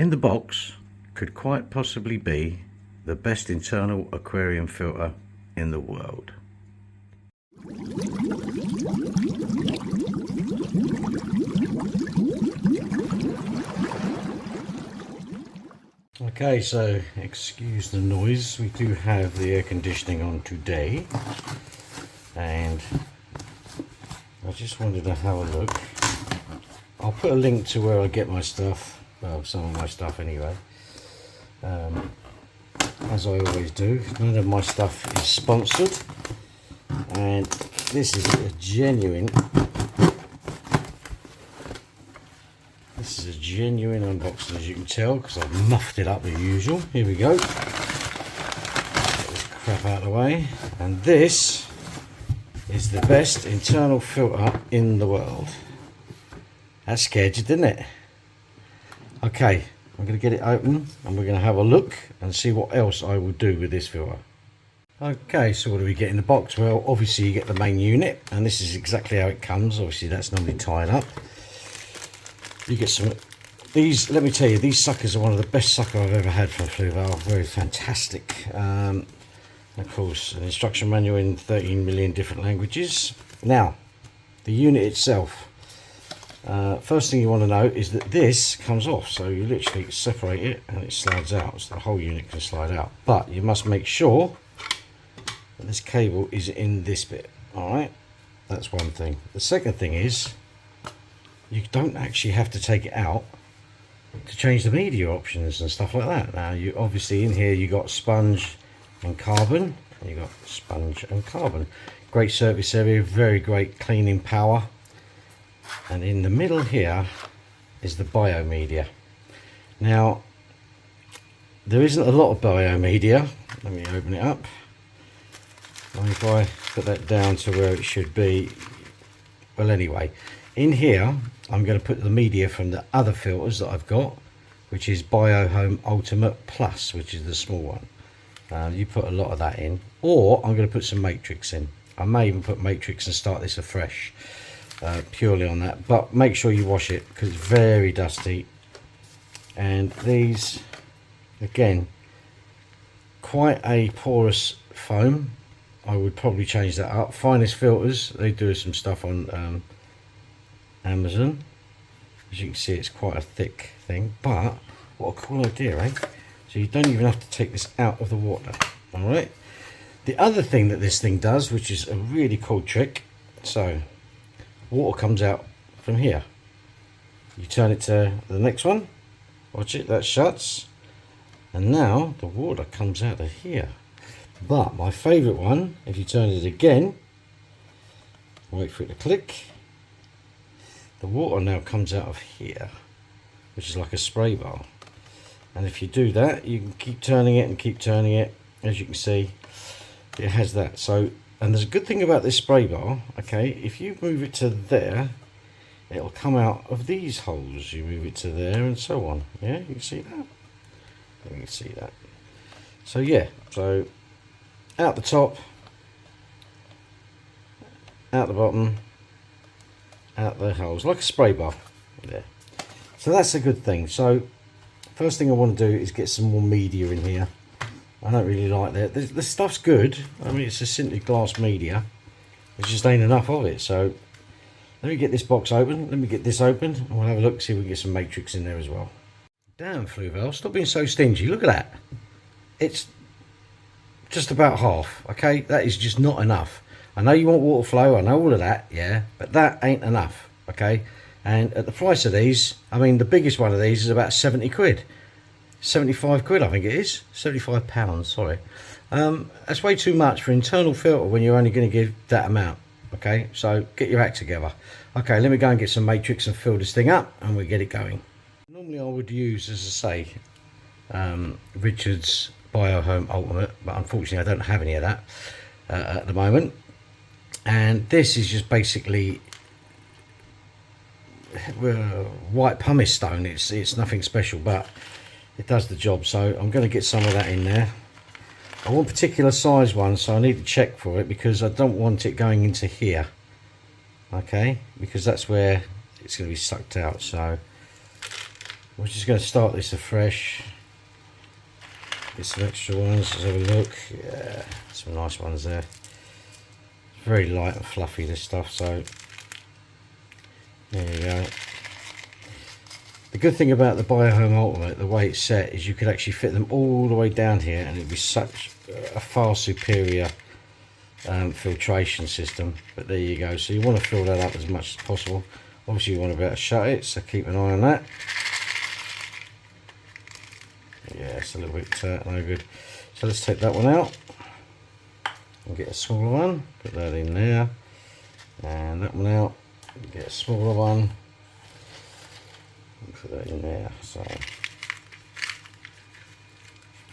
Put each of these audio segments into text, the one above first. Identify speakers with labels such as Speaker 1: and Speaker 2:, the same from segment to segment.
Speaker 1: in the box could quite possibly be the best internal aquarium filter in the world. Okay, so excuse the noise, we do have the air conditioning on today, and I just wanted to have a look. I'll put a link to where I get my stuff, well, some of my stuff anyway, as I always do. None of my stuff is sponsored, and this is a genuine unboxing, as you can tell, because I've muffed it up as usual. Here we go. Get this crap out of the way, and this is the best internal filter in the world. That scared you, didn't it? Okay, I'm going to get it open and we're going to have a look and see what else I will do with this filter. Okay, so what do we get in the box? Well, obviously you get the main unit, and this is exactly how it comes. Obviously that's normally tied up. You get some, these, let me tell you, these suckers are one of the best suckers I've ever had from Fluval. Very fantastic. Of course, an instruction manual in 13 million different languages. Now, the unit itself. First thing you want to know is that this comes off, so you literally separate it and it slides out, so the whole unit can slide out. But you must make sure that this cable is in this bit. Alright, that's one thing. The second thing is, you don't actually have to take it out to change the media options and stuff like that. Now, you obviously in here you got sponge and carbon, and you got sponge and carbon. Great surface area, very great cleaning power. And in the middle here is the biomedia. Now, there isn't a lot of biomedia. Let me open it up. And if I put that down to where it should be, well, anyway, in here I'm going to put the media from the other filters that I've got, which is BioHome Ultimate Plus, which is the small one. You put a lot of that in, or I'm going to put some matrix in. I may even put matrix and start this afresh. Purely on that, but make sure you wash it because it's very dusty. And these, again, quite a porous foam. I would probably change that up. Finest Filters, they do some stuff on Amazon. As you can see, it's quite a thick thing, but what a cool idea, eh? So you don't even have to take this out of the water. All right, the other thing that this thing does, which is a really cool trick, so water comes out from here. You turn it to the next one, watch it, that shuts, and now the water comes out of here. But my favorite one, if you turn it again, wait for it to click, the water now comes out of here, which is like a spray bar. And if you do that, you can keep turning it and keep turning it. As you can see, it has that. So, and there's a good thing about this spray bar, okay, if you move it to there, it'll come out of these holes. You move it to there and so on. Yeah, you can see that? You can see that. So yeah, so out the top, out the bottom, out the holes, like a spray bar there. So that's a good thing. So first thing I want to do is get some more media in here. I don't really like that. The stuff's good. I mean, it's a sintered glass media. There just ain't enough of it. So let me get this box open. Let me get this open, and we'll have a look, see if we can get some matrix in there as well. Damn, Fluval, stop being so stingy. Look at that. It's just about half. Okay, that is just not enough. I know you want water flow. I know all of that. Yeah, but that ain't enough. Okay, and at the price of these, I mean, the biggest one of these is about 70 quid. 75 quid, I think it is. 75 pounds, sorry. That's way too much for internal filter when you're only going to give that amount. Okay, so get your act together. Okay, let me go and get some matrix and fill this thing up, and we get it going. Normally I would use, as I say, Richard's BioHome Ultimate, but unfortunately I don't have any of that at the moment. And this is just basically white pumice stone. It's nothing special, but it does the job. So I'm going to get some of that in there. I want particular size one, so I need to check for it because I don't want it going into here. Okay, because that's where it's going to be sucked out. So We're just going to start this afresh. Get some extra ones, let's have a look. Yeah, some nice ones there. Very light and fluffy, this stuff, so there you go. The good thing about the BioHome Ultimate, the way it's set, is you could actually fit them all the way down here and it'd be such a far superior filtration system. But there you go, so you want to fill that up as much as possible. Obviously you want to be able to shut it, so keep an eye on that. Yeah, it's a little bit no good. So let's take that one out and get a smaller one, put that in there, and that one out, get a smaller one, and put that in there. So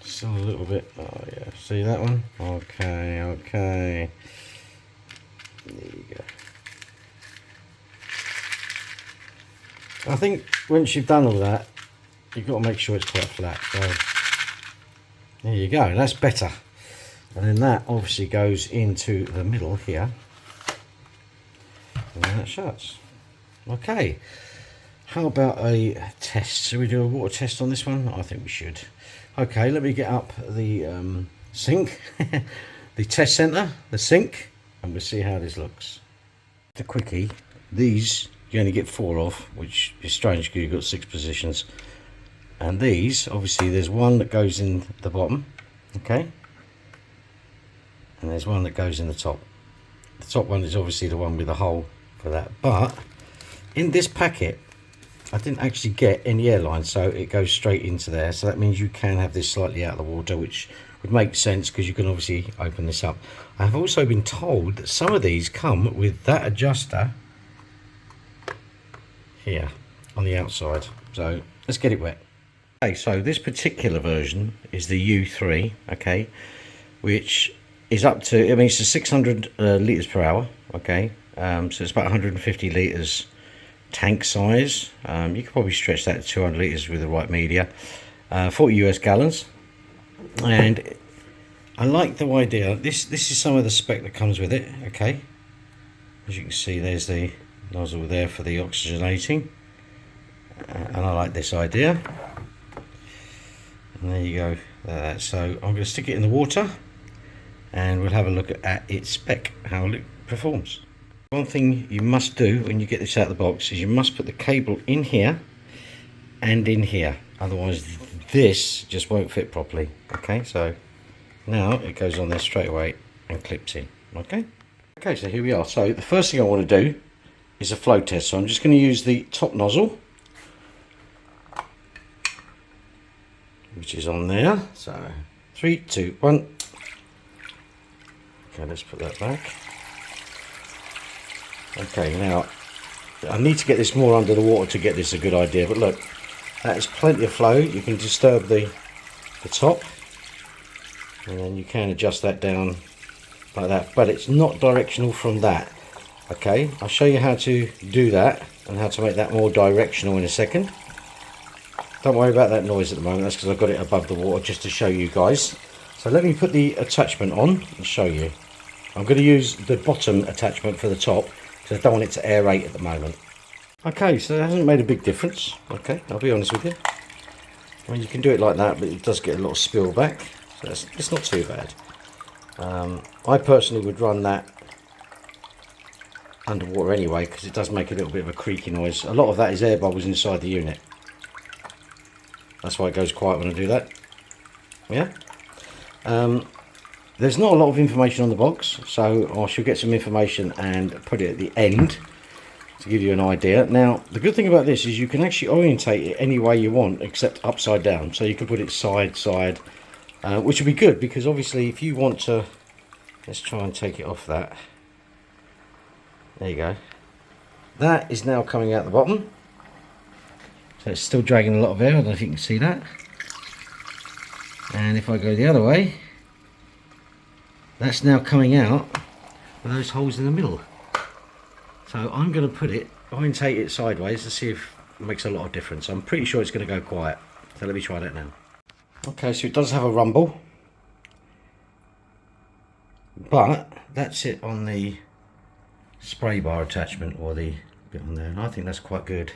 Speaker 1: still a little bit, oh yeah, see that one? Okay, okay, there you go. I think once you've done all that, you've got to make sure it's quite flat. So there you go, that's better. And then that obviously goes into the middle here, and then that shuts. Okay, how about a test? Should we do a water test on this one? I think we should. Okay, let me get up the sink, the test center, the sink, and we'll see how this looks. The quickie, these you only get 4 of, which is strange because you've got 6 positions. And these, obviously there's one that goes in the bottom, okay, and there's one that goes in the top. The top one is obviously the one with the hole for that, but in this packet I didn't actually get any airline, so it goes straight into there. So that means you can have this slightly out of the water, which would make sense because you can obviously open this up. I have also been told that some of these come with that adjuster here on the outside, so let's get it wet. Okay, so this particular version is the U3, okay, which is up to, I mean, it's a 600 litres per hour, okay, so it's about 150 litres tank size. You could probably stretch that to 200 litres with the right media. 40 US gallons, and I like the idea. This is some of the spec that comes with it, okay. As you can see, there's the nozzle there for the oxygenating, and I like this idea. And there you go. So I'm going to stick it in the water and we'll have a look at its spec, how it performs. One thing you must do when you get this out of the box is you must put the cable in here and in here, otherwise this just won't fit properly. Okay, so now it goes on there straight away and clips in. Okay, so here we are. So the first thing I want to do is a flow test. So I'm just going to use the top nozzle, which is on there. So 3, 2, 1. Okay, let's put that back. Okay, now I need to get this more under the water to get this a good idea, but look, that is plenty of flow. You can disturb the top, and then you can adjust that down like that, but it's not directional from that. Okay, I'll show you how to do that and how to make that more directional in a second. Don't worry about that noise at the moment, that's because I've got it above the water just to show you guys. So let me put the attachment on and show you. I'm going to use the bottom attachment for the top because I don't want it to aerate at the moment. Okay, so that hasn't made a big difference. Okay, I'll be honest with you. I mean, you can do it like that, but it does get a lot of spill back. So it's not too bad. I personally would run that underwater anyway because it does make a little bit of a creaky noise. A lot of that is air bubbles inside the unit. That's why it goes quiet when I do that. Yeah. There's not a lot of information on the box, so I shall get some information and put it at the end to give you an idea. Now, the good thing about this is you can actually orientate it any way you want except upside down. So you can put it side, which would be good because obviously if you want to, let's try and take it off that. There you go. That is now coming out the bottom. So it's still dragging a lot of air, I don't know if you can see that. And if I go the other way, that's now coming out with those holes in the middle. So I'm going to orientate it sideways to see if it makes a lot of difference. I'm pretty sure it's going to go quiet. So let me try that now. Okay, so it does have a rumble. But that's it on the spray bar attachment or the bit on there. And I think that's quite good.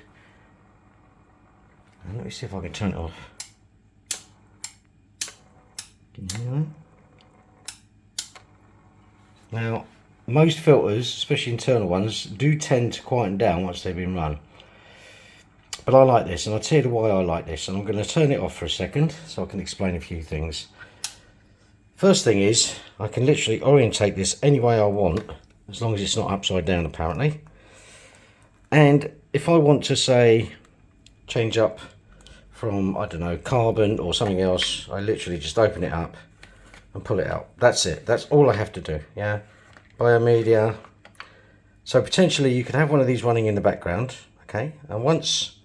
Speaker 1: Let me see if I can turn it off. Can you hear that? Now, most filters, especially internal ones, do tend to quieten down once they've been run. But I like this, and I'll tell you why I like this. And I'm going to turn it off for a second so I can explain a few things. First thing is, I can literally orientate this any way I want, as long as it's not upside down apparently. And if I want to, say, change up from, I don't know, carbon or something else, I literally just open it up and pull it out. That's it. That's all I have to do. Yeah. Biomedia. So potentially you could have one of these running in the background. Okay. And once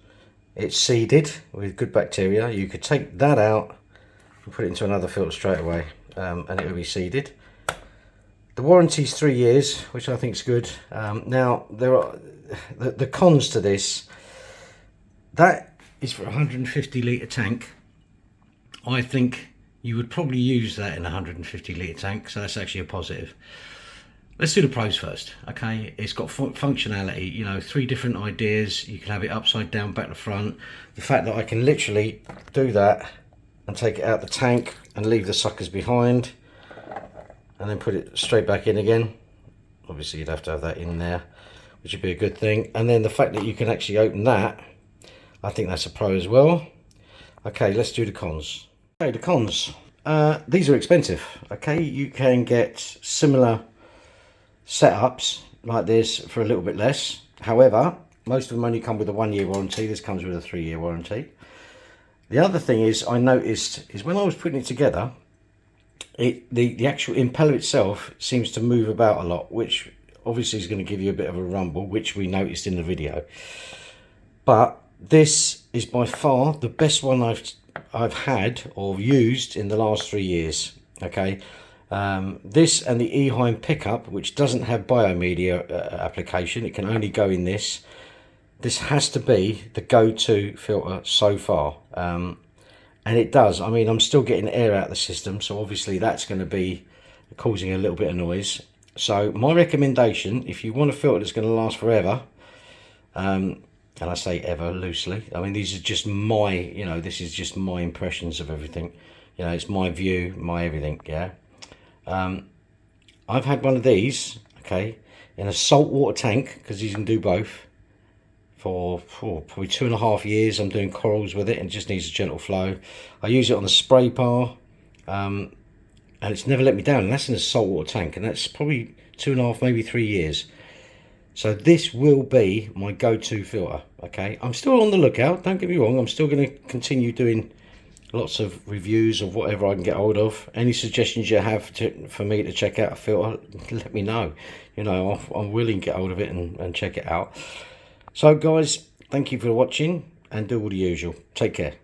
Speaker 1: it's seeded with good bacteria, you could take that out and put it into another filter straight away, and it will be seeded. The warranty is 3 years, which I think is good. Now there are the cons to this. That is for a 150 litre tank. I think you would probably use that in a 150 litre tank, so that's actually a positive. Let's do the pros first. Okay, it's got functionality, you know, 3 different ideas. You can have it upside down, back to front. The fact that I can literally do that and take it out the tank and leave the suckers behind and then put it straight back in again. Obviously you'd have to have that in there, which would be a good thing. And then the fact that you can actually open that, I think that's a pro as well. Okay, let's do the cons. Okay, the cons. These are expensive. Okay, you can get similar setups like this for a little bit less. However, most of them only come with a 1 year warranty. This comes with a 3 year warranty. The other thing is, I noticed is when I was putting it together, the actual impeller itself seems to move about a lot, which obviously is going to give you a bit of a rumble, which we noticed in the video. But this is by far the best one I've had or used in the last 3 years. Okay, this and the Eheim pickup, which doesn't have biomedia application, it can only go in this. This has to be the go-to filter so far, and it does. I mean, I'm still getting air out of the system, so obviously that's going to be causing a little bit of noise. So my recommendation, if you want a filter that's going to last forever, and I say ever loosely, I mean, these are just my, you know, this is just my impressions of everything. You know, it's my view, my everything, yeah. I've had one of these, okay, in a saltwater tank, because you can do both, for probably 2.5 years. I'm doing corals with it and it just needs a gentle flow. I use it on the spray bar, and it's never let me down, and that's in a saltwater tank, and that's probably 2.5, maybe 3 years. So this will be my go-to filter. Okay, I'm still on the lookout, don't get me wrong. I'm still going to continue doing lots of reviews of whatever I can get hold of. Any suggestions you have for me to check out a filter, let me know. You know, I'm willing to get hold of it and check it out. So guys, thank you for watching, and do all the usual. Take care.